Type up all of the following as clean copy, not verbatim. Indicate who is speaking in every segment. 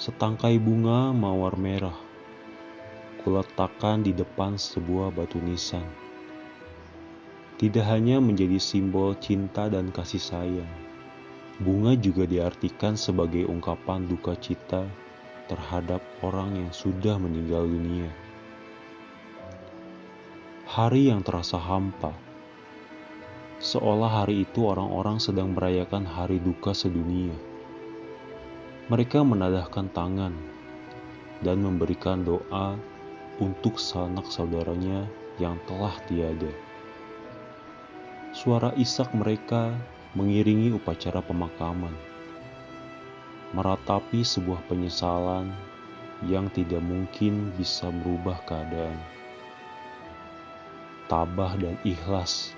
Speaker 1: Setangkai bunga mawar merah kuletakkan di depan sebuah batu nisan. Tidak hanya menjadi simbol cinta dan kasih sayang, bunga juga diartikan sebagai ungkapan duka cita terhadap orang yang sudah meninggal dunia. Hari yang terasa hampa, seolah hari itu orang-orang sedang merayakan hari duka sedunia. Mereka menadahkan tangan dan memberikan doa untuk sanak saudaranya yang telah tiada. Suara isak mereka mengiringi upacara pemakaman, meratapi sebuah penyesalan yang tidak mungkin bisa merubah keadaan. Tabah dan ikhlas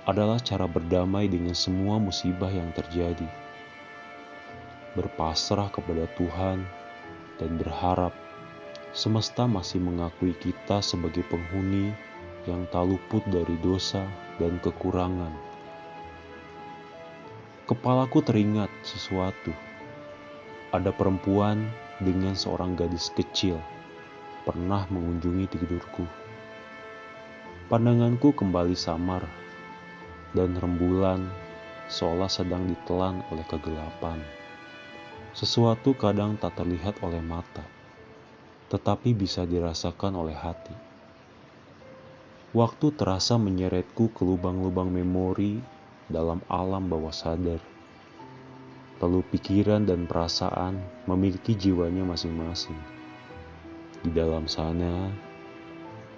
Speaker 1: adalah cara berdamai dengan semua musibah yang terjadi. Berpasrah kepada Tuhan dan berharap semesta masih mengakui kita sebagai penghuni yang tak luput dari dosa dan kekurangan. Kepalaku teringat sesuatu. Ada perempuan dengan seorang gadis kecil pernah mengunjungi tidurku. Pandanganku kembali samar dan rembulan seolah sedang ditelan oleh kegelapan. Sesuatu kadang tak terlihat oleh mata, tetapi bisa dirasakan oleh hati. Waktu terasa menyeretku ke lubang-lubang memori dalam alam bawah sadar. Lalu pikiran dan perasaan memiliki jiwanya masing-masing. Di dalam sana,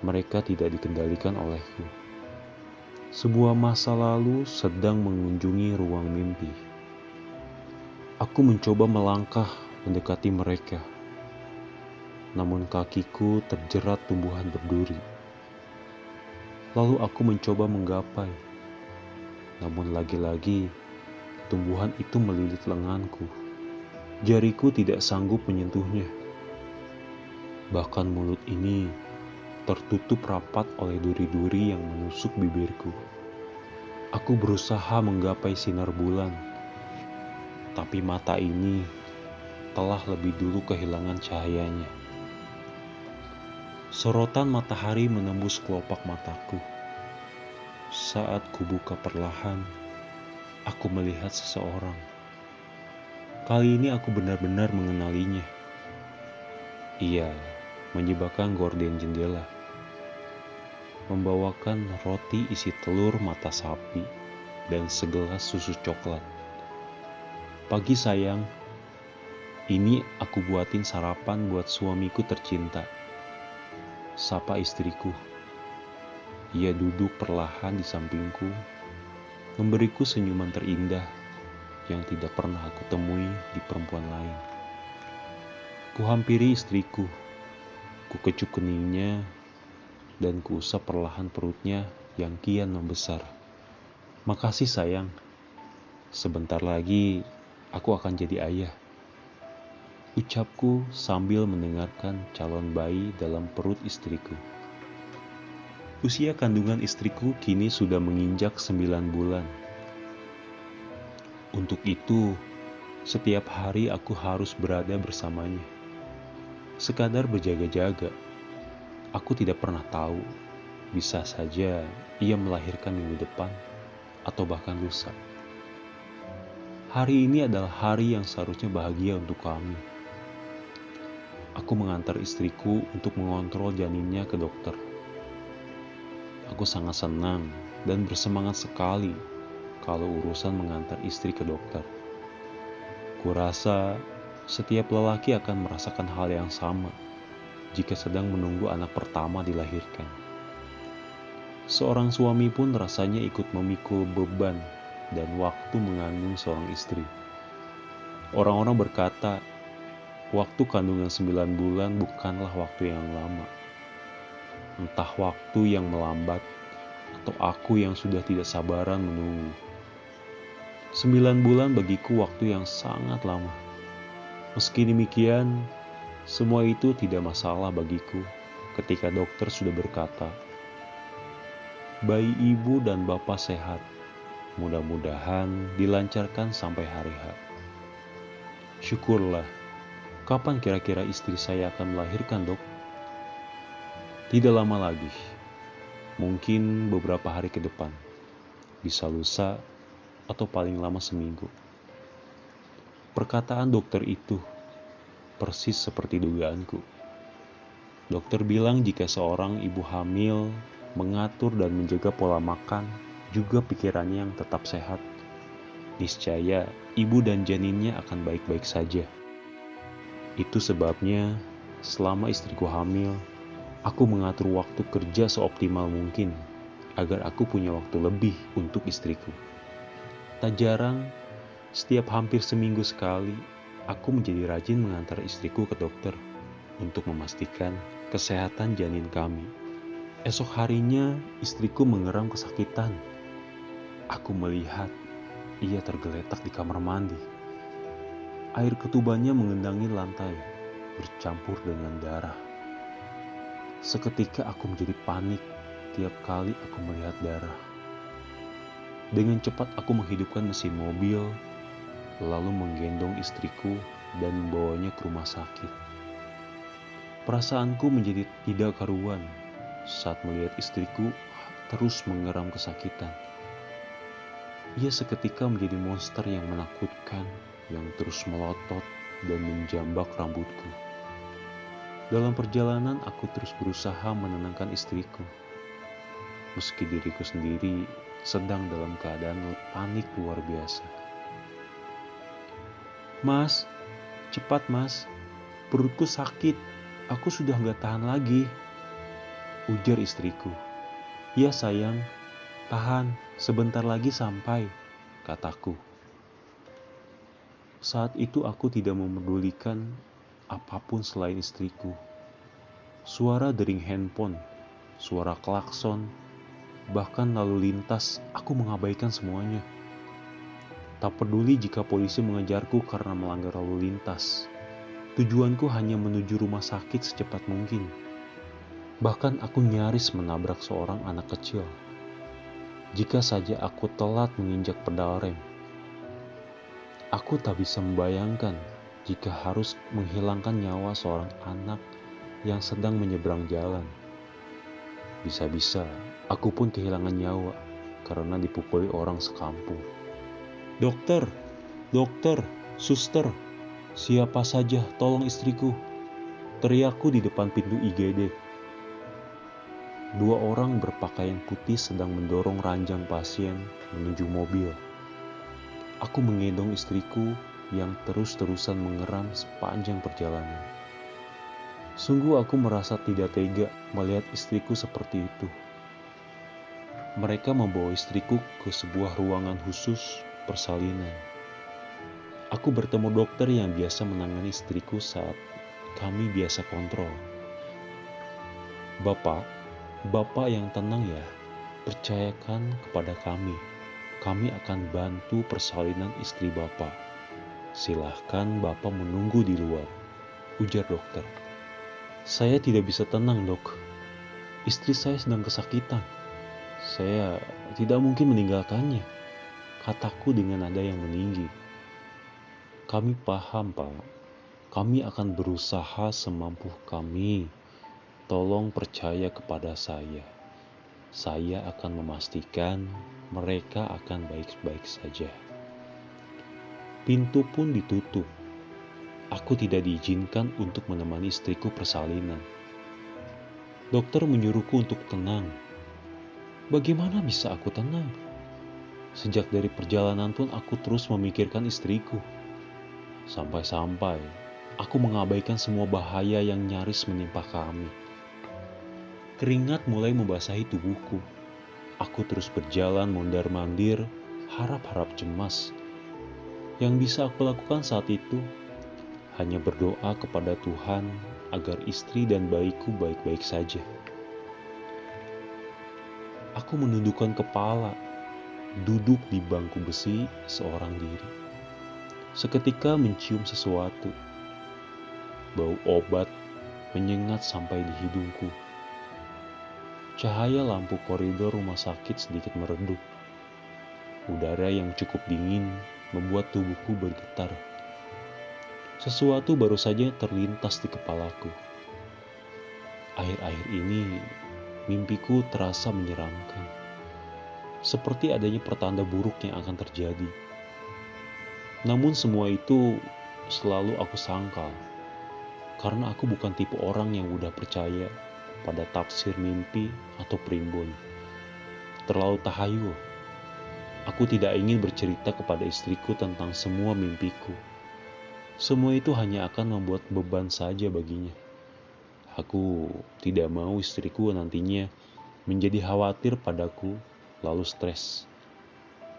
Speaker 1: mereka tidak dikendalikan olehku. Sebuah masa lalu sedang mengunjungi ruang mimpi. Aku mencoba melangkah mendekati mereka, namun kakiku terjerat tumbuhan berduri. Lalu aku mencoba menggapai, namun lagi-lagi tumbuhan itu melilit lenganku. Jariku tidak sanggup menyentuhnya. Bahkan mulut ini tertutup rapat oleh duri-duri yang menusuk bibirku. Aku berusaha menggapai sinar bulan, tapi mata ini telah lebih dulu kehilangan cahayanya. Sorotan matahari menembus kelopak mataku. Saat kubuka perlahan, aku melihat seseorang. Kali ini aku benar-benar mengenalinya. Ia menyibakkan gorden jendela, membawakan roti isi telur mata sapi dan segelas susu coklat. Pagi sayang, ini aku buatin sarapan buat suamiku tercinta. Sapa istriku. Ia duduk perlahan di sampingku, memberiku senyuman terindah yang tidak pernah aku temui di perempuan lain. Kuhampiri istriku, kukecup keningnya, dan kuusap perlahan perutnya yang kian membesar. Makasih sayang, sebentar lagi aku akan jadi ayah. Ucapku sambil mendengarkan calon bayi dalam perut istriku. Usia kandungan istriku kini sudah menginjak 9 bulan. Untuk itu, setiap hari aku harus berada bersamanya. Sekadar berjaga-jaga. Aku tidak pernah tahu, bisa saja ia melahirkan minggu depan atau bahkan lusa. Hari ini adalah hari yang seharusnya bahagia untuk kami. Aku mengantar istriku untuk mengontrol janinnya ke dokter. Aku sangat senang dan bersemangat sekali kalau urusan mengantar istri ke dokter. Kurasa setiap lelaki akan merasakan hal yang sama jika sedang menunggu anak pertama dilahirkan. Seorang suami pun rasanya ikut memikul beban dan waktu mengandung seorang istri. Orang-orang berkata, waktu kandungan 9 bulan bukanlah waktu yang lama. Entah waktu yang melambat atau aku yang sudah tidak sabaran menunggu. 9 bulan bagiku waktu yang sangat lama. Meski demikian, semua itu tidak masalah bagiku ketika dokter sudah berkata, bayi ibu dan bapak sehat. Mudah-mudahan dilancarkan sampai hari H. Syukurlah, Kapan kira-kira istri saya akan melahirkan, Dok? Tidak lama lagi. Mungkin beberapa hari ke depan. Bisa lusa atau paling lama seminggu. Perkataan dokter itu persis seperti dugaanku. Dokter bilang jika seorang ibu hamil mengatur dan menjaga pola makan, juga pikirannya yang tetap sehat, niscaya ibu dan janinnya akan baik-baik saja. Itu sebabnya selama istriku hamil, aku mengatur waktu kerja seoptimal mungkin agar aku punya waktu lebih untuk istriku. Tak jarang, setiap hampir seminggu sekali, aku menjadi rajin mengantar istriku ke dokter untuk memastikan kesehatan janin kami. Esok harinya, istriku mengeram kesakitan. Aku melihat ia tergeletak di kamar mandi. Air ketubannya mengendangi lantai, bercampur dengan darah. Seketika aku menjadi panik tiap kali aku melihat darah. Dengan cepat aku menghidupkan mesin mobil, lalu menggendong istriku dan membawanya ke rumah sakit. Perasaanku menjadi tidak karuan saat melihat istriku terus mengeram kesakitan. Ia seketika menjadi monster yang menakutkan, yang terus melotot dan menjambak rambutku. Dalam perjalanan aku terus berusaha menenangkan istriku. Meski diriku sendiri sedang dalam keadaan panik luar biasa. "Mas, cepat mas, perutku sakit, aku sudah gak tahan lagi," ujar istriku. "Ya sayang, tahan, sebentar lagi sampai," kataku. Saat itu aku tidak memedulikan apapun selain istriku. Suara dering handphone, suara klakson, bahkan lalu lintas, aku mengabaikan semuanya. Tak peduli jika polisi mengejarku karena melanggar lalu lintas. Tujuanku hanya menuju rumah sakit secepat mungkin. Bahkan aku nyaris menabrak seorang anak kecil. Jika saja aku telat menginjak pedal rem. Aku tak bisa membayangkan jika harus menghilangkan nyawa seorang anak yang sedang menyeberang jalan. Bisa-bisa aku pun kehilangan nyawa karena dipukuli orang sekampung. "Dokter, dokter, suster, siapa saja tolong istriku," teriakku di depan pintu IGD. Dua orang berpakaian putih sedang mendorong ranjang pasien menuju mobil. Aku menggendong istriku yang terus-terusan mengeram sepanjang perjalanan. Sungguh aku merasa tidak tega melihat istriku seperti itu. Mereka membawa istriku ke sebuah ruangan khusus persalinan. Aku bertemu dokter yang biasa menangani istriku saat kami biasa kontrol. Bapak yang tenang ya, percayakan kepada kami. Kami akan bantu persalinan istri Bapak. Silahkan Bapak menunggu di luar, ujar dokter. Saya tidak bisa tenang, Dok. Istri saya sedang kesakitan. Saya tidak mungkin meninggalkannya, kataku dengan nada yang meninggi. Kami paham, Pak. Kami akan berusaha semampu kami. Tolong percaya kepada saya. Saya akan memastikan mereka akan baik-baik saja. Pintu pun ditutup. Aku tidak diizinkan untuk menemani istriku persalinan. Dokter menyuruhku untuk tenang. Bagaimana bisa aku tenang? Sejak dari perjalanan pun aku terus memikirkan istriku. Sampai-sampai aku mengabaikan semua bahaya yang nyaris menimpa kami. Keringat mulai membasahi tubuhku. Aku terus berjalan mondar-mandir, harap-harap cemas. Yang bisa aku lakukan saat itu hanya berdoa kepada Tuhan agar istri dan bayiku baik-baik saja. Aku menundukkan kepala, duduk di bangku besi seorang diri. Seketika mencium sesuatu. Bau obat menyengat sampai di hidungku. Cahaya lampu koridor rumah sakit sedikit meredup. Udara yang cukup dingin membuat tubuhku bergetar. Sesuatu baru saja terlintas di kepalaku. Akhir-akhir ini, mimpiku terasa menyeramkan. Seperti adanya pertanda buruk yang akan terjadi. Namun semua itu selalu aku sangkal. Karena aku bukan tipe orang yang mudah percaya pada tafsir mimpi atau primbon. Terlalu tahayul. Aku tidak ingin bercerita kepada istriku tentang semua mimpiku. Semua itu hanya akan membuat beban saja baginya. Aku tidak mau istriku nantinya menjadi khawatir padaku lalu stres.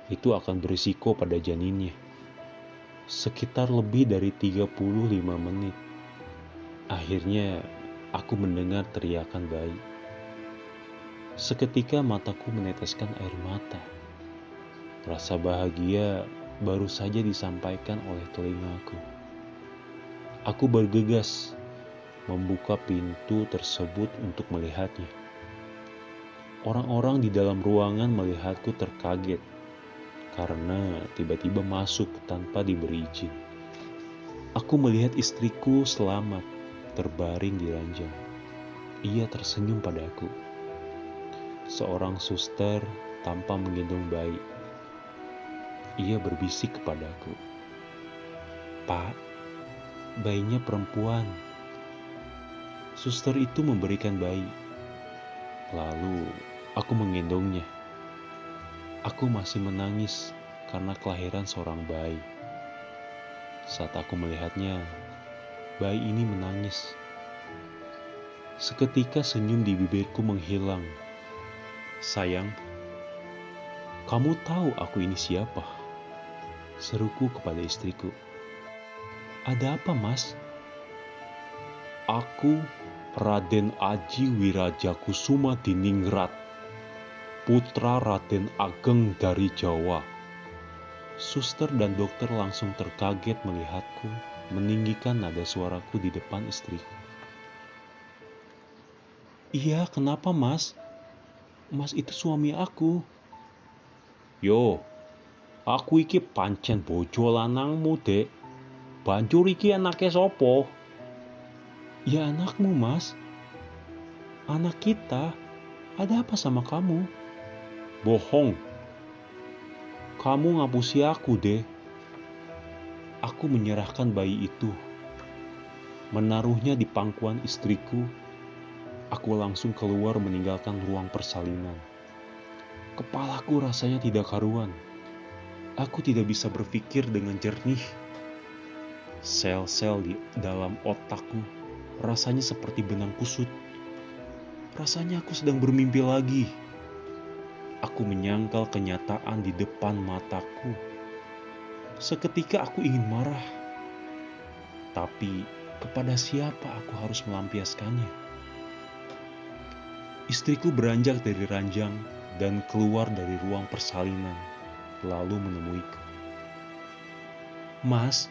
Speaker 1: Itu akan berisiko pada janinnya. Sekitar lebih dari 35 menit. Akhirnya aku mendengar teriakan bayi. Seketika mataku meneteskan air mata. Rasa bahagia baru saja disampaikan oleh telingaku. Aku bergegas membuka pintu tersebut untuk melihatnya. Orang-orang di dalam ruangan melihatku terkaget karena tiba-tiba masuk tanpa diberi izin. Aku melihat istriku selamat terbaring di ranjang. Ia tersenyum padaku. Seorang suster tanpa menggendong bayi. Ia berbisik kepadaku, "Pak, bayinya perempuan." Suster itu memberikan bayi. Lalu aku menggendongnya. Aku masih menangis karena kelahiran seorang bayi. Saat aku melihatnya, bayi ini menangis. Seketika senyum di bibirku menghilang. "Sayang, kamu tahu aku ini siapa?" Seruku kepada istriku. "Ada apa, Mas?" "Aku Raden Aji Wirajakusuma Diningrat, putra Raden Ageng dari Jawa." Suster dan dokter langsung terkaget melihatku meninggikan nada suaraku di depan istriku. "Iya, kenapa, Mas? Mas itu suami aku." "Yo, aku iki pancen bojo lanangmu, Dek. Banjur iki anake sopo?" "Ya anakmu, Mas. Anak kita. Ada apa sama kamu?" "Bohong. Kamu ngapusi aku, deh." Aku menyerahkan bayi itu, menaruhnya di pangkuan istriku. Aku langsung keluar meninggalkan ruang persalinan. Kepalaku rasanya tidak karuan. Aku tidak bisa berpikir dengan jernih. Sel-sel di dalam otakku rasanya seperti benang kusut. Rasanya aku sedang bermimpi lagi. Aku menyangkal kenyataan di depan mataku. Seketika aku ingin marah. Tapi kepada siapa aku harus melampiaskannya? Istriku beranjak dari ranjang dan keluar dari ruang persalinan, lalu menemuiku. "Mas,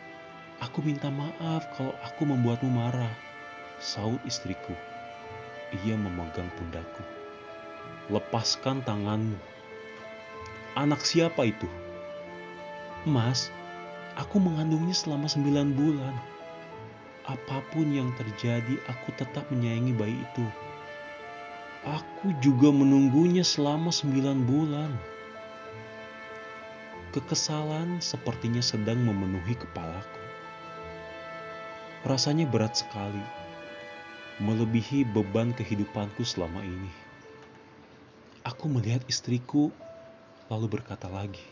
Speaker 1: aku minta maaf kalau aku membuatmu marah," saut istriku. Ia memegang pundakku. "Lepaskan tanganmu." "Anak siapa itu?" "Mas, aku mengandungnya selama 9 bulan. Apapun yang terjadi, aku tetap menyayangi bayi itu. Aku juga menunggunya selama 9 bulan. Kekesalan sepertinya sedang memenuhi kepalaku. Rasanya berat sekali, melebihi beban kehidupanku selama ini. Aku melihat istriku, lalu berkata lagi,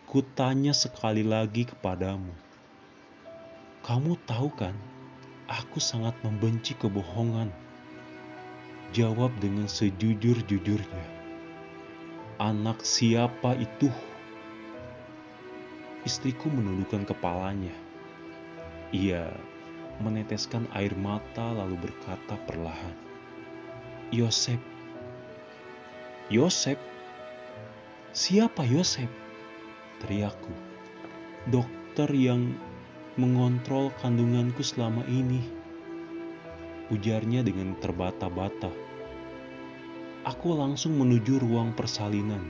Speaker 1: "Kutanya sekali lagi kepadamu. Kamu tahu kan, aku sangat membenci kebohongan. Jawab dengan sejujur-jujurnya. Anak siapa itu?" Istriku menundukkan kepalanya. Ia meneteskan air mata lalu berkata perlahan, "Yosep." "Yosep? Siapa Yosep?" teriakku. "Dokter yang mengontrol kandunganku selama ini," ujarnya dengan terbata-bata. Aku langsung menuju ruang persalinan,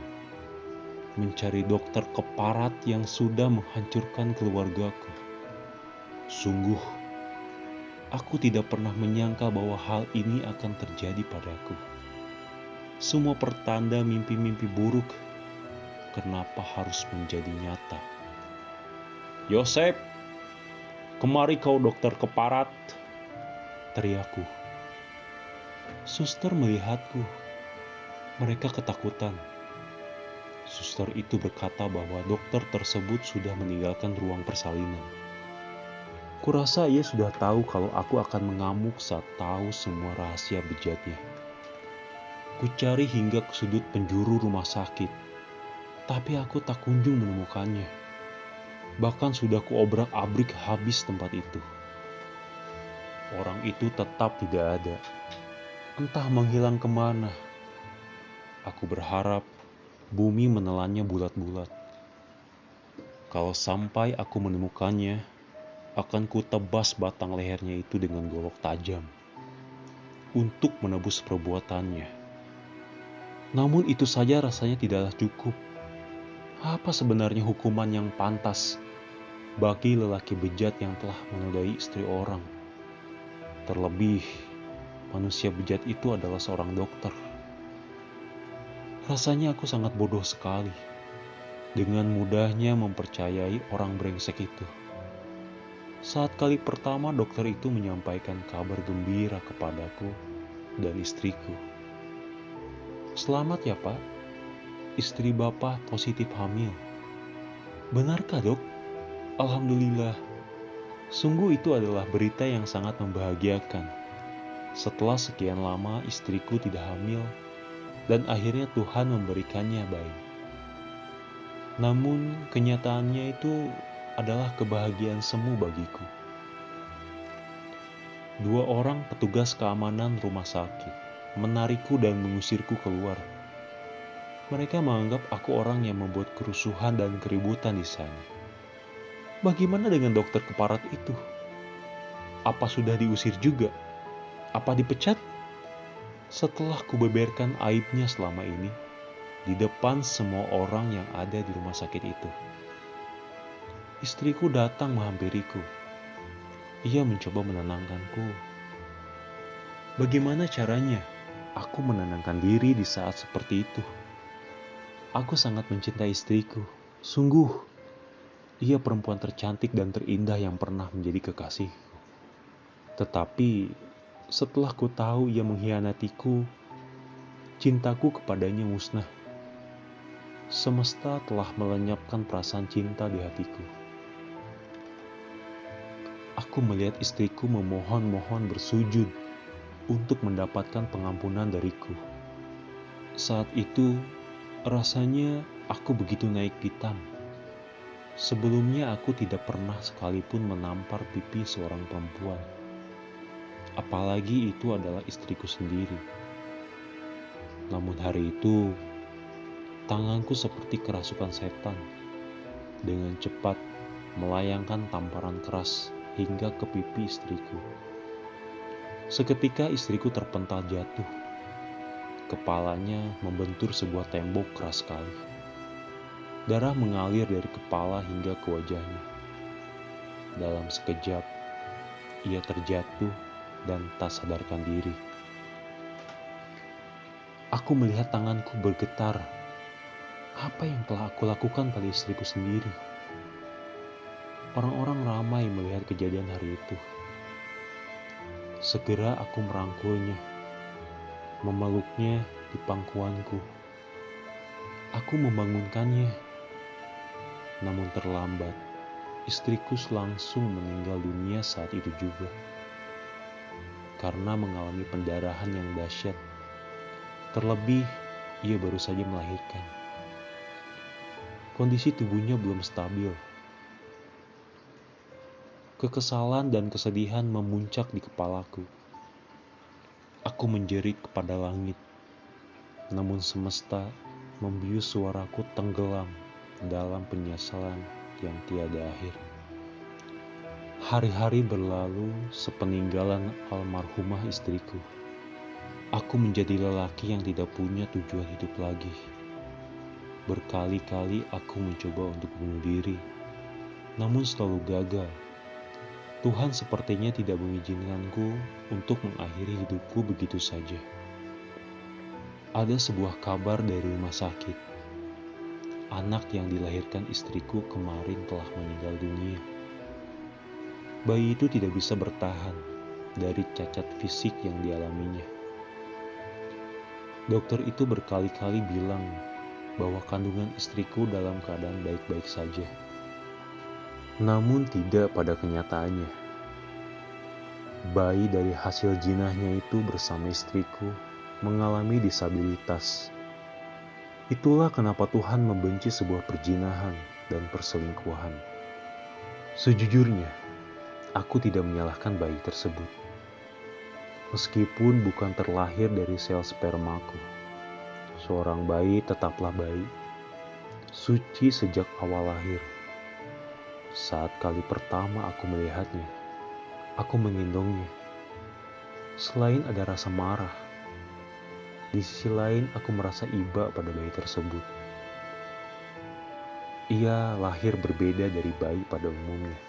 Speaker 1: mencari dokter keparat yang sudah menghancurkan keluargaku. Sungguh, aku tidak pernah menyangka bahwa hal ini akan terjadi padaku. Semua pertanda mimpi-mimpi buruk, kenapa harus menjadi nyata? Yosep, kemari kau dokter keparat, teriakku. Suster melihatku. Mereka ketakutan. Suster itu berkata bahwa dokter tersebut sudah meninggalkan ruang persalinan. Kurasa ia sudah tahu kalau aku akan mengamuk saat tahu semua rahasia bejatnya. Kucari hingga ke sudut penjuru rumah sakit, tapi aku tak kunjung menemukannya. Bahkan sudah kuobrak-abrik habis tempat itu. Orang itu tetap tidak ada. Entah menghilang kemana. Aku berharap bumi menelannya bulat-bulat. Kalau sampai aku menemukannya, akan kutebas batang lehernya itu dengan golok tajam untuk menebus perbuatannya. Namun itu saja rasanya tidaklah cukup. Apa sebenarnya hukuman yang pantas bagi lelaki bejat yang telah menodai istri orang? Terlebih, manusia bejat itu adalah seorang dokter. Rasanya aku sangat bodoh sekali dengan mudahnya mempercayai orang brengsek itu. Saat kali pertama dokter itu menyampaikan kabar gembira kepadaku dan istriku. Selamat ya Pak, istri Bapak positif hamil. Benarkah dok? Alhamdulillah. Sungguh itu adalah berita yang sangat membahagiakan. Setelah sekian lama istriku tidak hamil dan akhirnya Tuhan memberikannya bayi. Namun kenyataannya itu adalah kebahagiaan semu bagiku. 2 orang petugas keamanan rumah sakit menarikku dan mengusirku keluar. Mereka menganggap aku orang yang membuat kerusuhan dan keributan di sana. Bagaimana dengan dokter keparat itu? Apa sudah diusir juga? Apa dipecat? Setelah kubeberkan aibnya selama ini di depan semua orang yang ada di rumah sakit itu, istriku datang menghampiriku. Ia mencoba menenangkanku. Bagaimana caranya aku menenangkan diri di saat seperti itu? Aku sangat mencintai istriku. Sungguh, ia perempuan tercantik dan terindah yang pernah menjadi kekasihku. Tetapi setelah ku tahu ia mengkhianatiku, cintaku kepadanya musnah. Semesta telah melenyapkan perasaan cinta di hatiku. Aku melihat istriku memohon-mohon bersujud untuk mendapatkan pengampunan dariku. Saat itu, rasanya aku begitu naik pitam. Sebelumnya aku tidak pernah sekalipun menampar pipi seorang perempuan. Apalagi itu adalah istriku sendiri. Namun hari itu, tanganku seperti kerasukan setan. Dengan cepat melayangkan tamparan keras hingga ke pipi istriku. Seketika istriku terpental jatuh. Kepalanya membentur sebuah tembok keras sekali. Darah mengalir dari kepala hingga ke wajahnya. Dalam sekejap, ia terjatuh dan tak sadarkan diri. Aku melihat tanganku bergetar. Apa yang telah aku lakukan pada istriku sendiri? Orang-orang ramai melihat kejadian hari itu. Segera aku merangkulnya, memeluknya di pangkuanku. Aku membangunkannya. Namun terlambat, istriku langsung meninggal dunia saat itu juga. Karena mengalami pendarahan yang dahsyat. Terlebih, ia baru saja melahirkan. Kondisi tubuhnya belum stabil. Kekesalan dan kesedihan memuncak di kepalaku. Aku menjerit kepada langit. Namun semesta membius suaraku tenggelam dalam penyesalan yang tiada akhir. Hari-hari berlalu sepeninggalan almarhumah istriku. Aku menjadi lelaki yang tidak punya tujuan hidup lagi. Berkali-kali aku mencoba untuk bunuh diri, namun selalu gagal. Tuhan sepertinya tidak mengizinkanku untuk mengakhiri hidupku begitu saja. Ada sebuah kabar dari rumah sakit. Anak yang dilahirkan istriku kemarin telah meninggal dunia. Bayi itu tidak bisa bertahan dari cacat fisik yang dialaminya. Dokter itu berkali-kali bilang bahwa kandungan istriku dalam keadaan baik-baik saja. Namun tidak pada kenyataannya. Bayi dari hasil jinahnya itu bersama istriku mengalami disabilitas. Itulah kenapa Tuhan membenci sebuah perjinahan dan perselingkuhan. Sejujurnya, aku tidak menyalahkan bayi tersebut. Meskipun bukan terlahir dari sel spermaku, seorang bayi tetaplah bayi, suci sejak awal lahir. Saat kali pertama aku melihatnya, aku menggendongnya. Selain ada rasa marah, di sisi lain aku merasa iba pada bayi tersebut. Ia lahir berbeda dari bayi pada umumnya.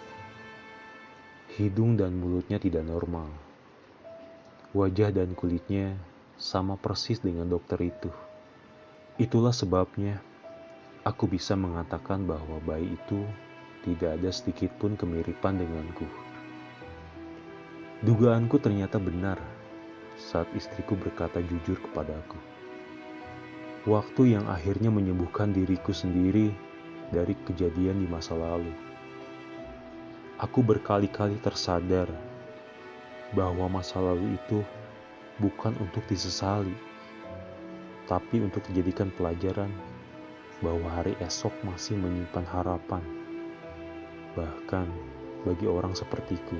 Speaker 1: Hidung dan mulutnya tidak normal. Wajah dan kulitnya sama persis dengan dokter itu. Itulah sebabnya aku bisa mengatakan bahwa bayi itu tidak ada sedikit pun kemiripan denganku. Dugaanku ternyata benar saat istriku berkata jujur kepadaku. Waktu yang akhirnya menyembuhkan diriku sendiri dari kejadian di masa lalu. Aku berkali-kali tersadar bahwa masa lalu itu bukan untuk disesali, tapi untuk dijadikan pelajaran bahwa hari esok masih menyimpan harapan, bahkan bagi orang sepertiku.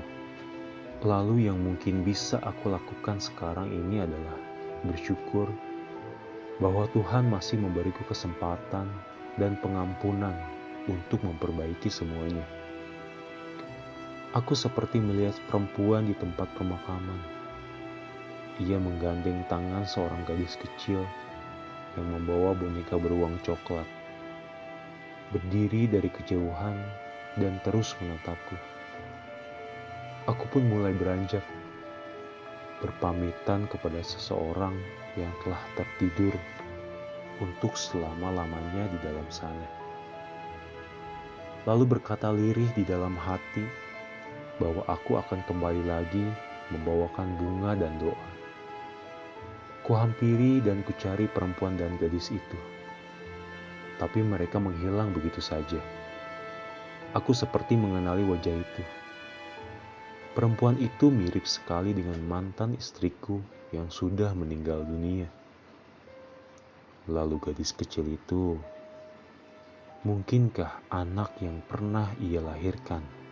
Speaker 1: Lalu yang mungkin bisa aku lakukan sekarang ini adalah bersyukur bahwa Tuhan masih memberiku kesempatan dan pengampunan untuk memperbaiki semuanya. Aku seperti melihat perempuan di tempat pemakaman. Ia menggandeng tangan seorang gadis kecil yang membawa boneka beruang coklat, berdiri dari kejauhan dan terus menatapku. Aku pun mulai beranjak, berpamitan kepada seseorang yang telah tertidur untuk selama-lamanya di dalam sana. Lalu berkata lirih di dalam hati bahwa aku akan kembali lagi membawakan bunga dan doa. Kuhampiri dan kucari perempuan dan gadis itu, tapi mereka menghilang begitu saja. Aku seperti mengenali wajah itu. Perempuan itu mirip sekali dengan mantan istriku yang sudah meninggal dunia. Lalu gadis kecil itu, mungkinkah anak yang pernah ia lahirkan?